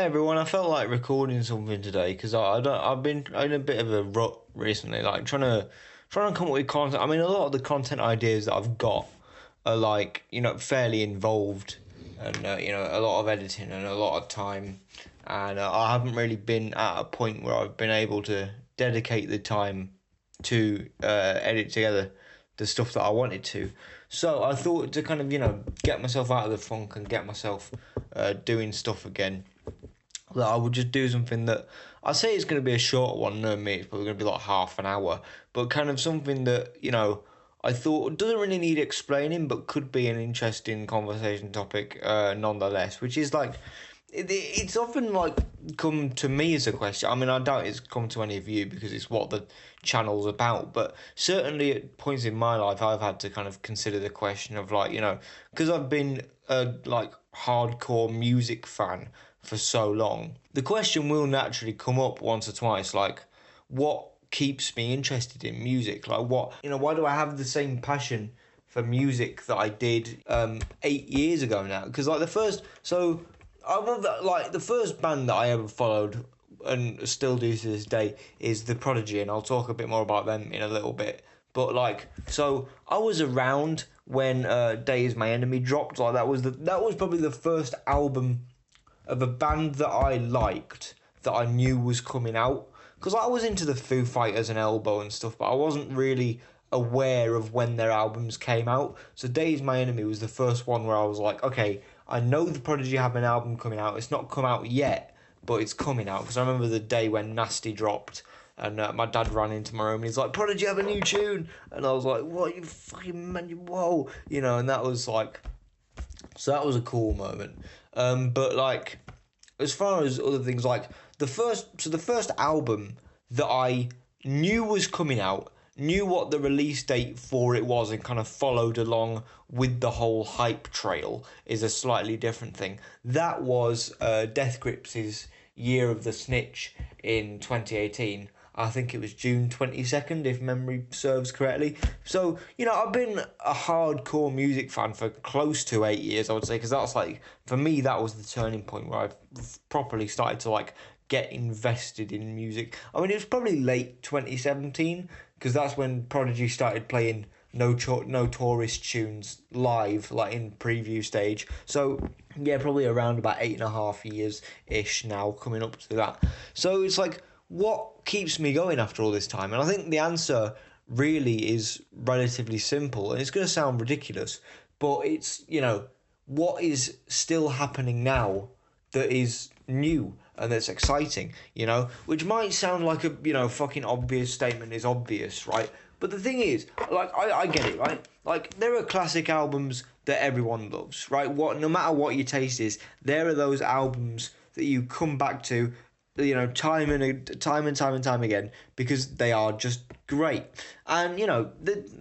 Hi everyone, I felt like recording something today because I've been in a bit of a rut recently, like trying to come up with content. I mean, a lot of the content ideas that I've got are like fairly involved, and a lot of editing and a lot of time, and I haven't really been at a point where I've been able to dedicate the time to edit together the stuff that I wanted to. So I thought to kind of get myself out of the funk and get myself doing stuff again, that I would just do something that I say it's going to be a short one. No, me, it's probably going to be like half an hour, but kind of something that I thought doesn't really need explaining, but could be an interesting conversation topic nonetheless. Which is like it's often like come to me as a question. I mean, I doubt it's come to any of you because it's what the channel's about. But certainly at points in my life, I've had to kind of consider the question of like because I've been a like hardcore music fan for so long, the question will naturally come up once or twice, like what keeps me interested in music? Like what why do I have the same passion for music that I did 8 years ago now? Because like the first band that I ever followed and still do to this day is The Prodigy, and I'll talk a bit more about them in a little bit. But like, so I was around when Day Is My Enemy dropped. Like that was probably the first album of a band that I liked that I knew was coming out, because I was into the Foo Fighters and Elbow and stuff, but I wasn't really aware of when their albums came out. So Day Is My Enemy was the first one where I was like, okay, I know the Prodigy have an album coming out. It's not come out yet, but it's coming out. Because I remember the day when Nasty dropped, and my dad ran into my room and he's like, Prodigy have a new tune, and I was like, what, you fucking man, whoa, and that was like, so that was a cool moment. But like, as far as other things, like the first album that I knew was coming out, knew what the release date for it was, and kind of followed along with the whole hype trail, is a slightly different thing. That was Death Grips' Year of the Snitch in 2018. I think it was June 22nd, if memory serves correctly. So, I've been a hardcore music fan for close to 8 years, I would say, because that's like, for me, that was the turning point where I've properly started to like get invested in music. I mean, it was probably late 2017, because that's when Prodigy started playing No Tourist tunes live, like in preview stage. So, yeah, probably around about 8.5 years-ish now, coming up to that. So it's like, what keeps me going after all this time? And I think the answer really is relatively simple, and it's going to sound ridiculous, but it's, what is still happening now that is new and that's exciting, which might sound like a, fucking obvious statement is obvious, right? But the thing is, like, I get it, right? Like, there are classic albums that everyone loves, right? No matter what your taste is, there are those albums that you come back to, time and time again, because they are just great. And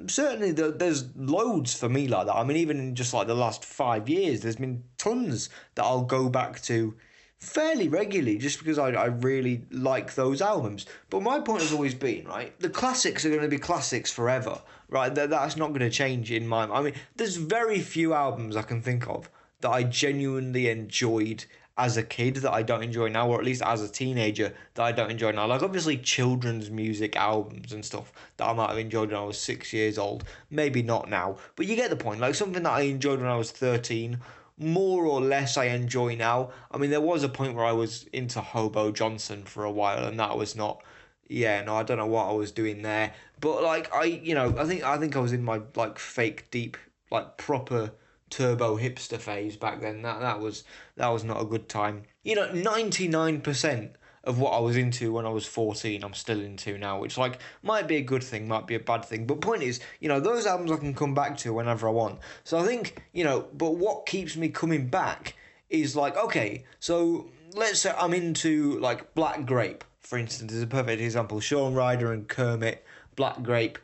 certainly there's loads for me like that. I mean, even in just like the last 5 years, there's been tons that I'll go back to fairly regularly, just because I really like those albums. But my point has always been, right, the classics are going to be classics forever, right? That's not going to change in my... I mean, there's very few albums I can think of that I genuinely enjoyed as a kid that I don't enjoy now, or at least as a teenager that I don't enjoy now. Like, obviously children's music albums and stuff that I might have enjoyed when I was 6 years old, maybe not now, but you get the point. Like, something that I enjoyed when I was 13, more or less I enjoy now. I mean, there was a point where I was into Hobo Johnson for a while, and that was not... Yeah, no, I don't know what I was doing there, but like I think I was in my like fake deep, like proper turbo hipster phase back then. That was not a good time. 99% of what I was into when I was 14, I'm still into now, which like might be a good thing, might be a bad thing. But point is, those albums I can come back to whenever I want. So I think, but what keeps me coming back is like, okay, so let's say I'm into like Black Grape, for instance, is a perfect example. Shaun Ryder and Kermit, Black Grape,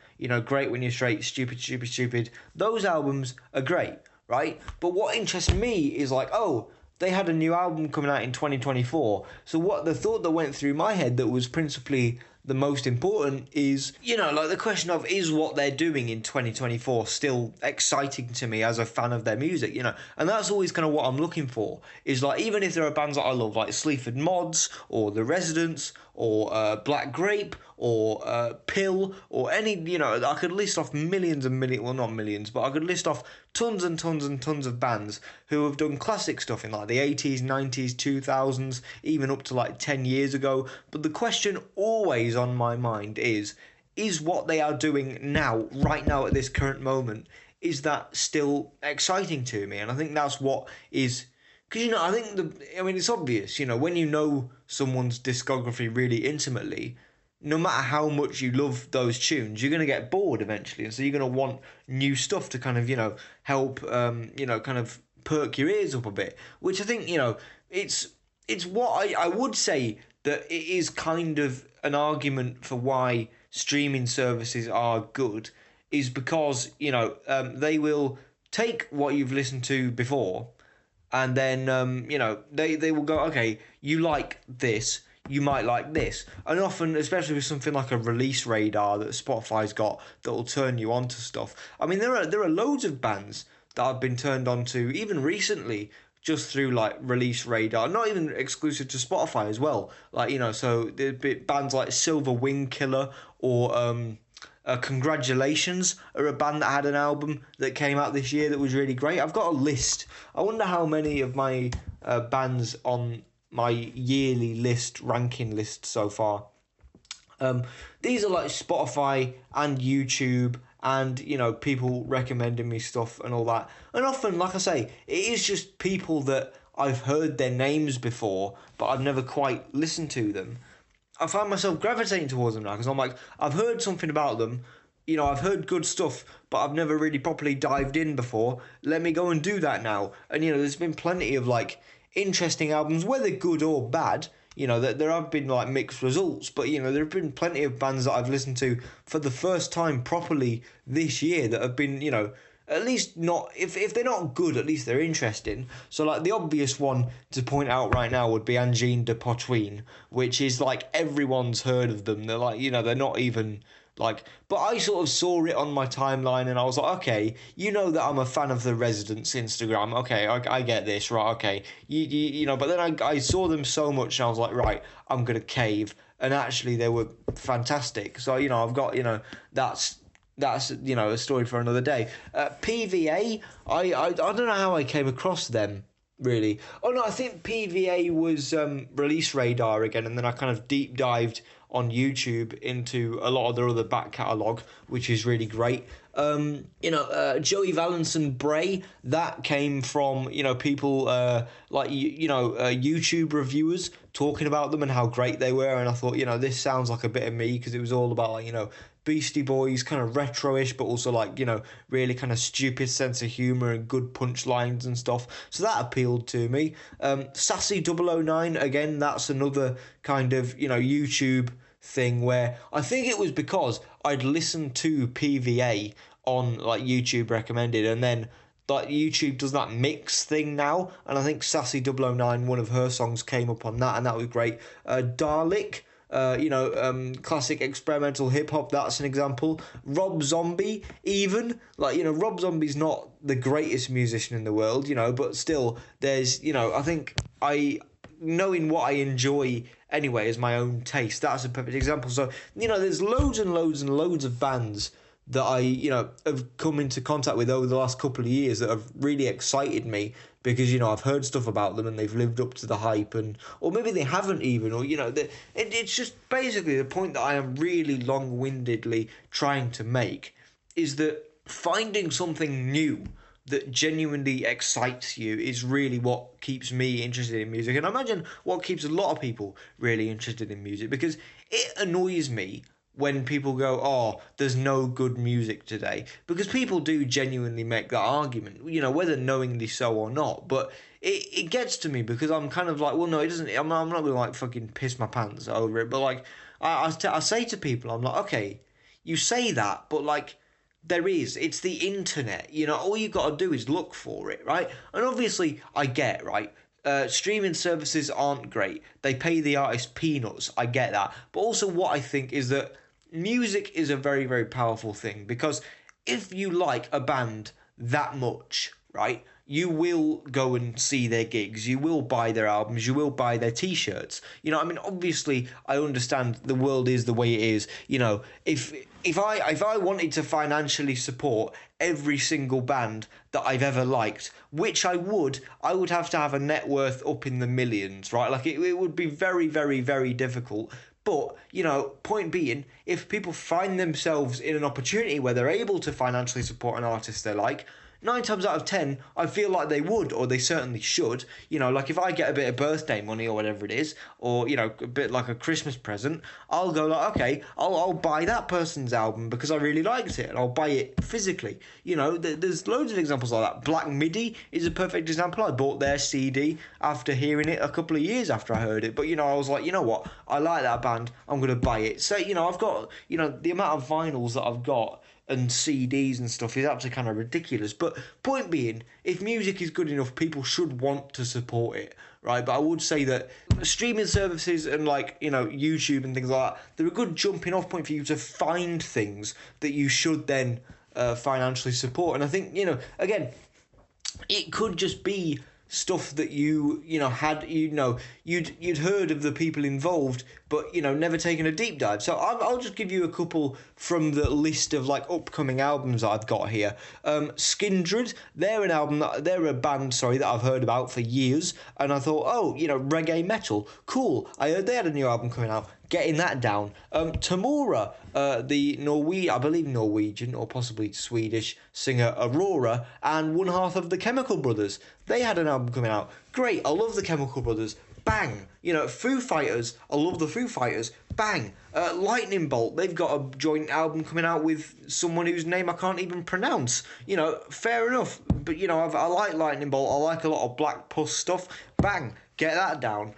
Great When You're Straight, Stupid, Stupid, Stupid. Those albums are great, right? But what interests me is like, oh, they had a new album coming out in 2024. So what the thought that went through my head that was principally the most important is, like the question of, is what they're doing in 2024 still exciting to me as a fan of their music, and that's always kind of what I'm looking for, is like, even if there are bands that I love, like Sleaford Mods, or The Residents, or Black Grape, or Pill, or any, I could list off millions and millions, well, not millions, but I could list off tons and tons and tons of bands who have done classic stuff in like the 80s, 90s, 2000s, even up to like 10 years ago. But the question always on my mind is what they are doing now, right now at this current moment, is that still exciting to me? And I think that's what is, because, I think it's obvious, when you know someone's discography really intimately, no matter how much you love those tunes, you're going to get bored eventually. And so you're going to want new stuff to kind of, help, kind of perk your ears up a bit. Which I think, it's what I would say that it is kind of an argument for why streaming services are good, is because, they will take what you've listened to before, and then, they will go, okay, you like this, you might like this. And often, especially with something like a release radar that Spotify's got, that will turn you on to stuff. I mean, there are loads of bands that I've been turned on to, even recently, just through like release radar, not even exclusive to Spotify as well. Like, so bands like Silver Wing Killer, or Congratulations are a band that had an album that came out this year that was really great. I've got a list. I wonder how many of my bands on my yearly list, ranking list so far. These are like Spotify and YouTube, and people recommending me stuff and all that. And often, like I say, it is just people that I've heard their names before, but I've never quite listened to them. I find myself gravitating towards them now, because I'm like, I've heard something about them, I've heard good stuff, but I've never really properly dived in before. Let me go and do that now. And there's been plenty of like interesting albums, whether good or bad. That there have been like mixed results, but there have been plenty of bands that I've listened to for the first time properly this year that have been, at least not, if they're not good, at least they're interesting. So like the obvious one to point out right now would be Angine de Potwin, which is like everyone's heard of them. They're like, they're not even like, but I sort of saw it on my timeline and I was like, okay, that I'm a fan of The Residents Instagram. Okay, I get this, right? Okay, but then I saw them so much and I was like, right, I'm gonna cave. And actually, they were fantastic. So I've got that's a story for another day. PVA, I don't know how I came across them, really. Oh no, I think PVA was Release Radar again, and then I kind of deep dived on YouTube into a lot of their other back catalogue, which is really great. Joey Valence and Bray, that came from people like YouTube reviewers talking about them and how great they were, and I thought this sounds like a bit of me, because it was all about like Beastie Boys, kind of retro-ish, but also like really kind of stupid sense of humour and good punchlines and stuff. So that appealed to me. Sassy 009, again, that's another kind of YouTube thing where I think it was because I'd listened to PVA on like YouTube recommended, and then like YouTube does that mix thing now, and I think Sassy 009, one of her songs came up on that, and that was great. Dalek, classic experimental hip hop, that's an example. Rob Zombie, even like Rob Zombie's not the greatest musician in the world, but still there's I think knowing what I enjoy anyway is my own taste. That's a perfect example. So there's loads and loads and loads of bands that I have come into contact with over the last couple of years that have really excited me, because I've heard stuff about them and they've lived up to the hype, or maybe they haven't even, or it's just basically the point that I am really long-windedly trying to make, is that finding something new that genuinely excites you is really what keeps me interested in music, and I imagine what keeps a lot of people really interested in music, because it annoys me when people go, oh, there's no good music today. Because people do genuinely make that argument, whether knowingly so or not. But it gets to me, because I'm kind of like, well, no, it doesn't. I'm not going to like fucking piss my pants over it. But like, I say to people, I'm like, okay, you say that, but like, it's the internet. All you got to do is look for it, right? And obviously, I get, right? streaming services aren't great. They pay the artist peanuts. I get that. But also, what I think is that music is a very, very powerful thing, because if you like a band that much, right, you will go and see their gigs, you will buy their albums, you will buy their t-shirts. You know, I mean, obviously I understand the world is the way it is. You know, if I wanted to financially support every single band that I've ever liked, which I would have to have a net worth up in the millions, right? Like it would be very, very, very difficult. But, you know, point being, if people find themselves in an opportunity where they're able to financially support an artist they like, 9 times out of 10, I feel like they would, or they certainly should. You know, like if I get a bit of birthday money or whatever it is, or, you know, a bit like a Christmas present, I'll go like, okay, I'll buy that person's album because I really liked it, and I'll buy it physically. You know, there's loads of examples like that. Black Midi is a perfect example. I bought their CD after hearing it a couple of years after I heard it. But, you know, I was like, you know what? I like that band. I'm going to buy it. So, you know, I've got, you know, the amount of vinyls that I've got and CDs and stuff is actually kind of ridiculous. But point being, if music is good enough, people should want to support it, right? But I would say that streaming services and, like, you know, YouTube and things like that, they're a good jumping off point for you to find things that you should then financially support. And I think, you know, again, it could just be stuff that you know had, you know, you'd heard of the people involved, but, you know, never taken a deep dive. So I'll just give you a couple from the list of, like, upcoming albums I've got here. Skindred, they're a band that I've heard about for years, and I thought, oh, you know, reggae metal, cool. I heard they had a new album coming out. Getting that down. Tamura, the I believe Norwegian or possibly Swedish singer Aurora, and one half of the Chemical Brothers, they had an album coming out. Great, I love the Chemical Brothers. Bang. You know, Foo Fighters, I love the Foo Fighters. Bang. Lightning Bolt, they've got a joint album coming out with someone whose name I can't even pronounce. You know, fair enough. But, you know, I like Lightning Bolt. I like a lot of Black Puss stuff. Bang. Get that down.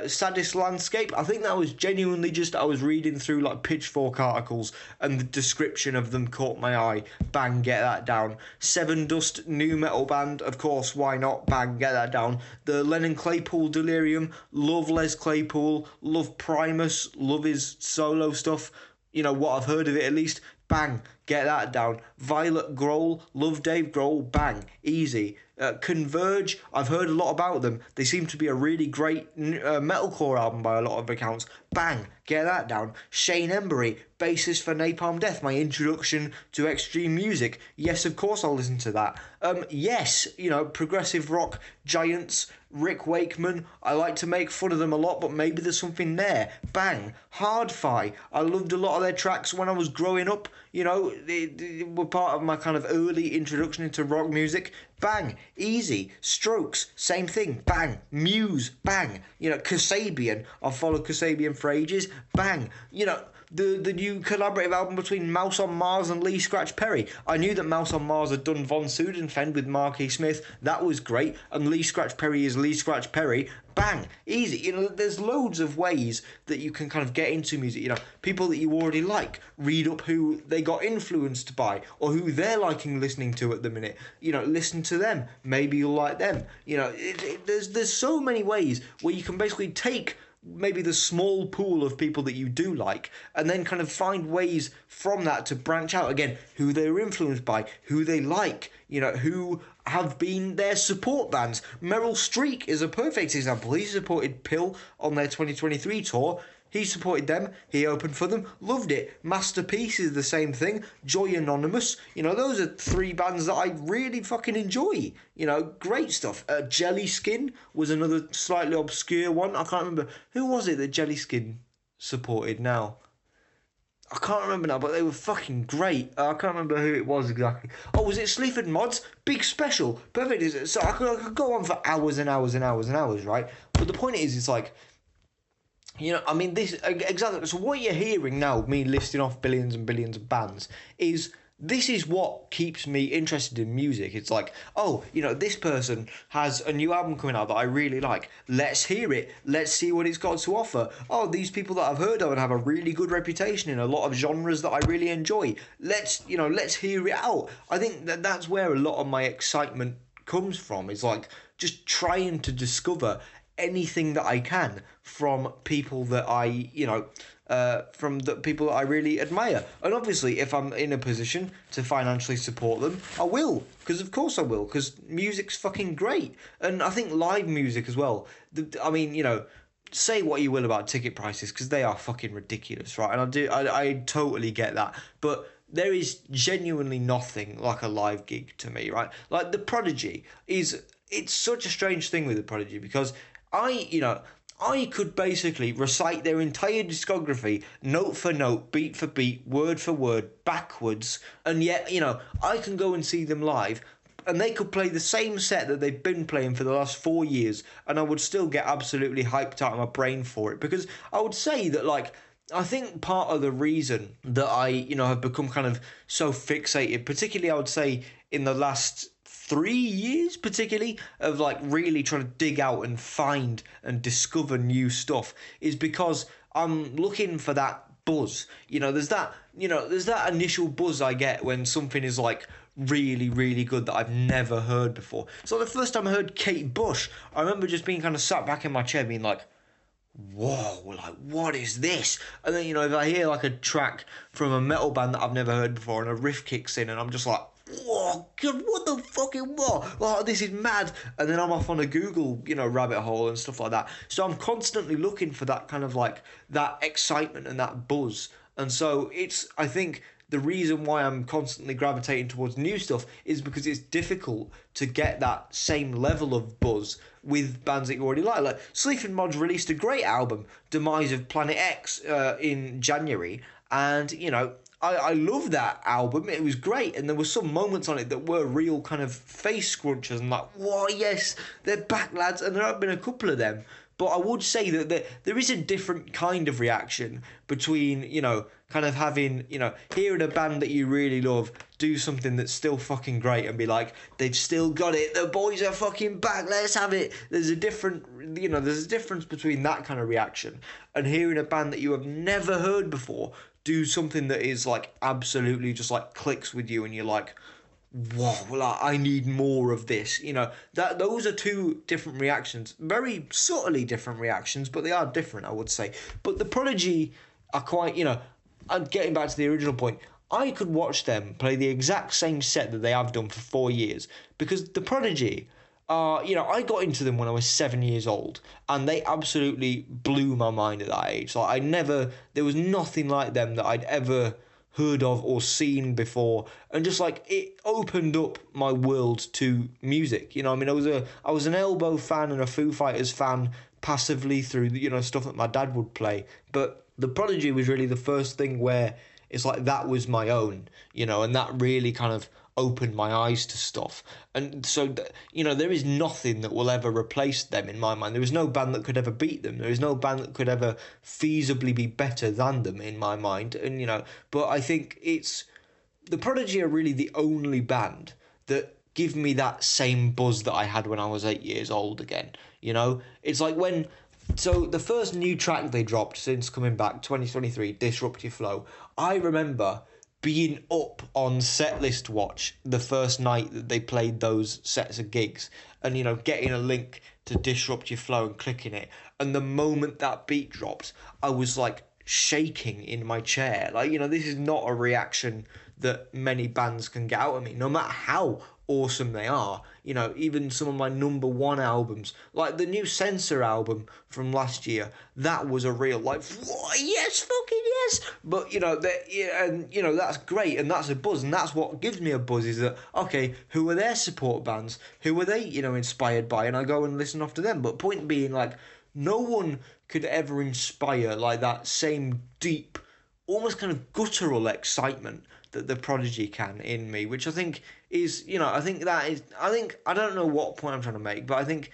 Saddest Landscape, I think that was genuinely just, I was reading through, like, Pitchfork articles and the description of them caught my eye. Bang, get that down. Seven Dust, new metal band, of course, why not? Bang, get that down. The Lennon Claypool Delirium, love Les Claypool, love Primus, love his solo stuff, you know, what I've heard of it at least. Bang, get that down. Violet Grohl, love Dave Grohl, bang, easy. Converge, I've heard a lot about them. They seem to be a really great metalcore album by a lot of accounts. Bang, get that down. Shane Embury, bassist for Napalm Death, my introduction to extreme music. Yes, of course I'll listen to that. Yes, you know, progressive rock giants. Rick Wakeman, I like to make fun of them a lot, but maybe there's something there. Bang. Hard-Fi, I loved a lot of their tracks when I was growing up. You know, they were part of my kind of early introduction into rock music. Bang. Easy. Strokes, same thing. Bang. Muse, bang. You know, Kasabian, I've followed Kasabian for ages. Bang. You know, the new collaborative album between Mouse on Mars and Lee Scratch Perry. I knew that Mouse on Mars had done Von Sudenfend with Marky Smith. That was great. And Lee Scratch Perry is Lee Scratch Perry. Bang. Easy. You know, there's loads of ways that you can kind of get into music. You know, people that you already like, read up who they got influenced by or who they're liking listening to at the minute. You know, listen to them. Maybe you'll like them. You know, there's so many ways where you can basically take maybe the small pool of people that you do like and then kind of find ways from that to branch out again, who they were influenced by, who they like, you know, who have been their support bands. Meryl Streep is a perfect example. He supported Pill on their 2023 tour. He supported them, he opened for them, loved it. Masterpiece is the same thing. Joy Anonymous, you know, those are three bands that I really fucking enjoy. You know, great stuff. Jelly Skin was another slightly obscure one. I can't remember. Who was it that Jelly Skin supported now? I can't remember now, but they were fucking great. I can't remember who it was exactly. Oh, was it Sleaford Mods? Big Special. Perfect. So I could go on for hours and hours and hours and hours, right? But the point is, it's like, you know, I mean, this exactly. So what you're hearing now, me listing off billions and billions of bands, this is what keeps me interested in music. It's like, oh, you know, this person has a new album coming out that I really like. Let's hear it. Let's see what it's got to offer. Oh, these people that I've heard of and have a really good reputation in a lot of genres that I really enjoy. Let's hear it out. I think that's where a lot of my excitement comes from. It's like just trying to discover anything that I can from people that from the people that I really admire. And obviously, if I'm in a position to financially support them, I will, because of course I will, because music's fucking great. And I think live music as well. Say what you will about ticket prices, because they are fucking ridiculous, right? And I totally get that. But there is genuinely nothing like a live gig to me, right? Like The Prodigy it's such a strange thing with The Prodigy, because I could basically recite their entire discography, note for note, beat for beat, word for word, backwards, and yet, I can go and see them live, and they could play the same set that they've been playing for the last 4 years, and I would still get absolutely hyped out of my brain for it, because I would say that, like, I think part of the reason that I, have become kind of so fixated, particularly I would say in the last 3 years, particularly, of like really trying to dig out and find and discover new stuff, is because I'm looking for that buzz. There's that initial buzz I get when something is like really, really good that I've never heard before. So the first time I heard Kate Bush, I remember just being kind of sat back in my chair being like, whoa, like, what is this? And then, if I hear like a track from a metal band that I've never heard before and a riff kicks in and I'm just like, whoa, God, what the fucking what? Oh, this is mad. And then I'm off on a Google, rabbit hole and stuff like that. So I'm constantly looking for that kind of like, that excitement and that buzz. And so I think the reason why I'm constantly gravitating towards new stuff is because it's difficult to get that same level of buzz with bands that you already like. Like Sleaford Mods released a great album, Demise of Planet X, in January, and I love that album. It was great, and there were some moments on it that were real kind of face scrunchers and like, whoa, yes, they're back, lads, and there have been a couple of them. But I would say that there is a different kind of reaction between, kind of having, hearing a band that you really love do something that's still fucking great and be like, they've still got it, the boys are fucking back, let's have it. There's a difference between that kind of reaction and hearing a band that you have never heard before do something that is like absolutely just like clicks with you and you're like, whoa, like, I need more of this. That those are two different reactions, very subtly different reactions, but they are different, I would say. But The Prodigy are quite, and getting back to the original point, I could watch them play the exact same set that they have done for 4 years, because The Prodigy I got into them when I was 7 years old, and they absolutely blew my mind at that age. Like, there was nothing like them that I'd ever heard of or seen before, and just like it opened up my world to music. I was an Elbow fan and a Foo Fighters fan passively through stuff that my dad would play, but The Prodigy was really the first thing where it's like that was my own, and that really kind of opened my eyes to stuff. And so, there is nothing that will ever replace them in my mind. There is no band that could ever beat them. There is no band that could ever feasibly be better than them in my mind. And, but I think The Prodigy are really the only band that give me that same buzz that I had when I was 8 years old again. It's like so the first new track they dropped since coming back, 2023, Disrupt Your Flow, I remember being up on setlist watch the first night that they played those sets of gigs and, getting a link to Disrupt Your Flow and clicking it. And the moment that beat dropped, I was like shaking in my chair. Like, this is not a reaction that many bands can get out of me, no matter how awesome they are. Even some of my number one albums, like the new Censor album from last year, that was a real like, yes, fucking yes. But that's great, and that's a buzz, and that's what gives me a buzz, is that, okay, who are their support bands, who are they inspired by, and I go and listen off to them. But point being, like, no one could ever inspire like that same deep, almost kind of guttural excitement that The Prodigy can in me, which I think is, I don't know what point I'm trying to make, but I think,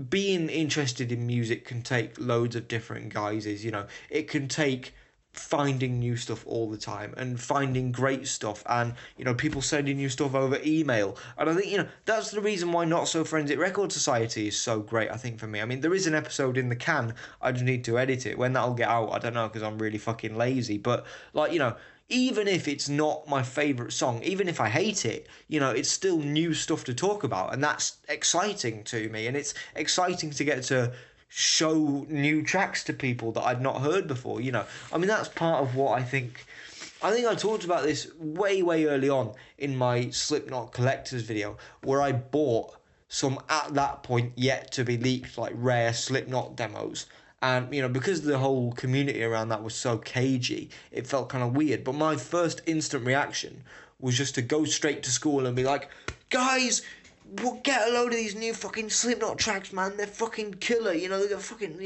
being interested in music can take loads of different guises. It can take finding new stuff all the time and finding great stuff, and people sending you stuff over email. And I think that's the reason why Not So Forensic Record Society is so great, I think, for me. I mean, there is an episode in the can, I just need to edit it. When that'll get out, I don't know, because I'm really fucking lazy. But like, even if it's not my favourite song, even if I hate it, it's still new stuff to talk about, and that's exciting to me, and it's exciting to get to show new tracks to people that I'd not heard before, I mean, that's part of what I think I talked about this way, way early on in my Slipknot Collectors video, where I bought some, at that point, yet to be leaked, like, rare Slipknot demos. And, because the whole community around that was so cagey, it felt kind of weird. But my first instant reaction was just to go straight to school and be like, guys, get a load of these new fucking Slipknot tracks, man. They're fucking killer, they're fucking,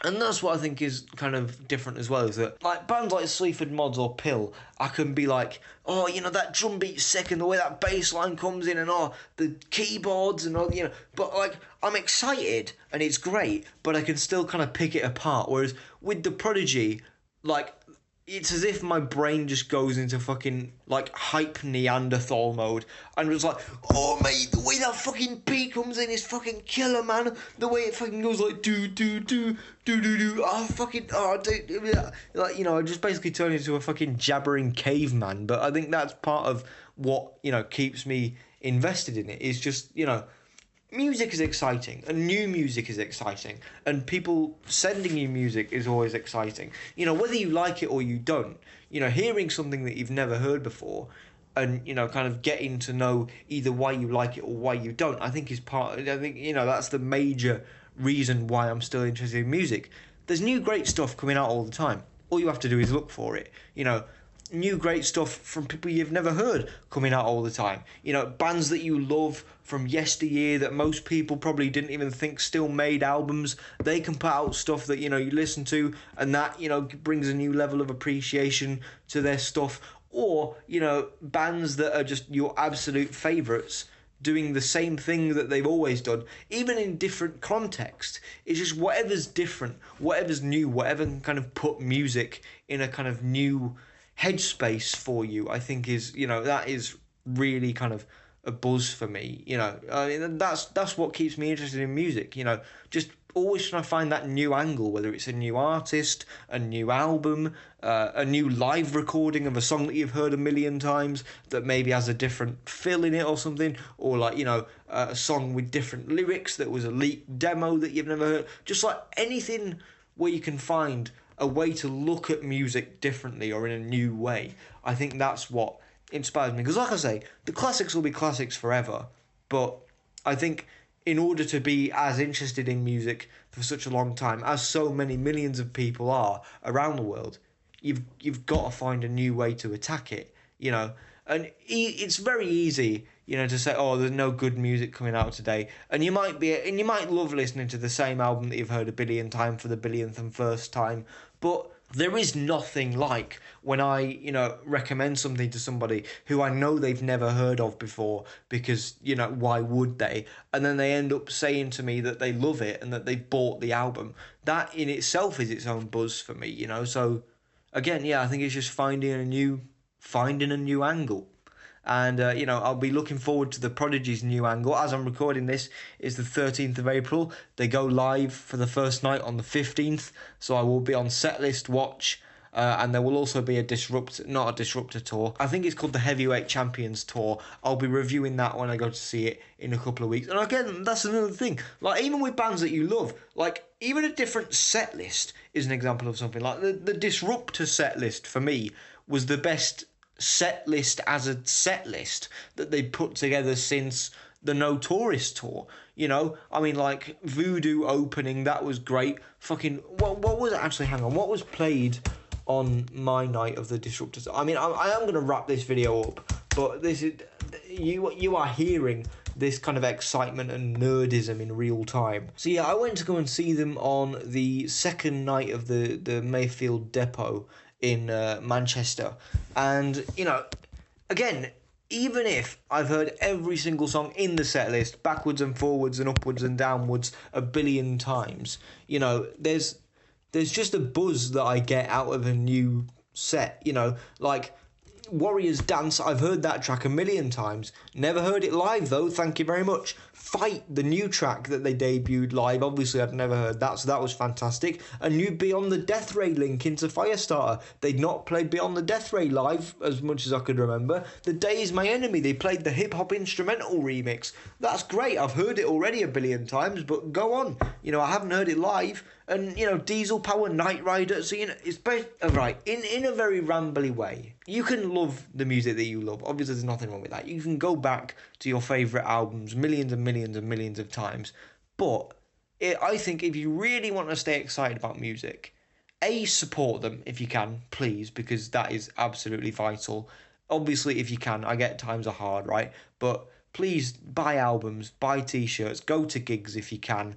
And that's what I think is kind of different as well, is that, like, bands like Sleaford Mods or Pill, I can be like, oh, that drum beat's sick, and the way that bass line comes in, and the keyboards, and all, but, like, I'm excited, and it's great, but I can still kind of pick it apart, whereas with The Prodigy, like, it's as if my brain just goes into fucking, like, hype Neanderthal mode, and it's like, oh, mate, the way that fucking beat comes in is fucking killer, man. The way it fucking goes, like, do, like, I just basically turn into a fucking jabbering caveman, but I think that's part of what, keeps me invested in it, is just, music is exciting, and new music is exciting, and people sending you music is always exciting. Whether you like it or you don't, hearing something that you've never heard before, and, kind of getting to know either why you like it or why you don't, I think that's the major reason why I'm still interested in music. There's new great stuff coming out all the time. All you have to do is look for it. New great stuff from people you've never heard coming out all the time. Bands that you love from yesteryear that most people probably didn't even think still made albums. They can put out stuff that, you listen to, and that, brings a new level of appreciation to their stuff. Or, bands that are just your absolute favourites doing the same thing that they've always done, even in different context. It's just whatever's different, whatever's new, whatever can kind of put music in a kind of new headspace for you, I think is, that is really kind of a buzz for me. I mean, that's what keeps me interested in music. Just always trying to find that new angle, whether it's a new artist, a new album, a new live recording of a song that you've heard a million times that maybe has a different fill in it or something, or like, a song with different lyrics that was a leaked demo that you've never heard. Just like anything where you can find a way to look at music differently or in a new way. I think that's what inspires me. Because like I say, the classics will be classics forever. But I think in order to be as interested in music for such a long time, as so many millions of people are around the world, you've got to find a new way to attack it, And it's very easy, to say, oh, there's no good music coming out today. And you might love listening to the same album that you've heard a billion times for the billionth and first time. But there is nothing like when I, recommend something to somebody who I know they've never heard of before, because, why would they? And then they end up saying to me that they love it and that they've bought the album. That in itself is its own buzz for me, So again, I think it's just finding a new angle. And, I'll be looking forward to The Prodigy's new angle. As I'm recording this, it's the 13th of April. They go live for the first night on the 15th. So I will be on Setlist Watch. And there will also be not a Disruptor tour. I think it's called the Heavyweight Champions Tour. I'll be reviewing that when I go to see it in a couple of weeks. And again, that's another thing. Like, even with bands that you love, like, even a different set list is an example of something. Like, the Disruptor set list, for me, was the best set list as a set list that they put together since the Notorious tour. I mean, like, Voodoo opening, that was great. Fucking what was it actually? Hang on, what was played on my night of the Disruptors? I mean, I am going to wrap this video up, but this is you are hearing this kind of excitement and nerdism in real time. So yeah, I went to go and see them on the second night of the Mayfield Depot in Manchester, and again, even if I've heard every single song in the set list backwards and forwards and upwards and downwards a billion times, there's just a buzz that I get out of a new set. Like Warriors Dance, I've heard that track a million times, never heard it live though, thank you very much, Fight, the new track that they debuted live. Obviously, I'd never heard that, so that was fantastic. A new Beyond the Death Ray link into Firestarter. They'd not played Beyond the Death Ray live as much as I could remember. The Day Is My Enemy, they played the hip hop instrumental remix. That's great. I've heard it already a billion times, but go on. I haven't heard it live. And, Diesel Power Knight Rider. So, it's right. In a very rambly way, you can love the music that you love. Obviously, there's nothing wrong with that. You can go back to your favourite albums millions and millions and millions of times. But I think if you really want to stay excited about music, support them if you can, please, because that is absolutely vital. Obviously, if you can, I get times are hard, right? But please buy albums, buy t-shirts, go to gigs if you can.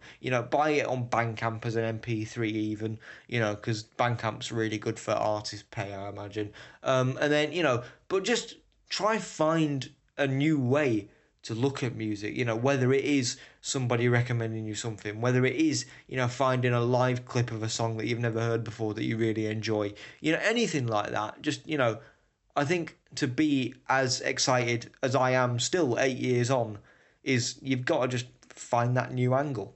Buy it on Bandcamp as an MP3 even, because Bandcamp's really good for artist pay, I imagine. And then, but just try find a new way to look at music, whether it is somebody recommending you something, whether it is, finding a live clip of a song that you've never heard before that you really enjoy, anything like that. Just, I think to be as excited as I am still 8 years on is you've got to just find that new angle.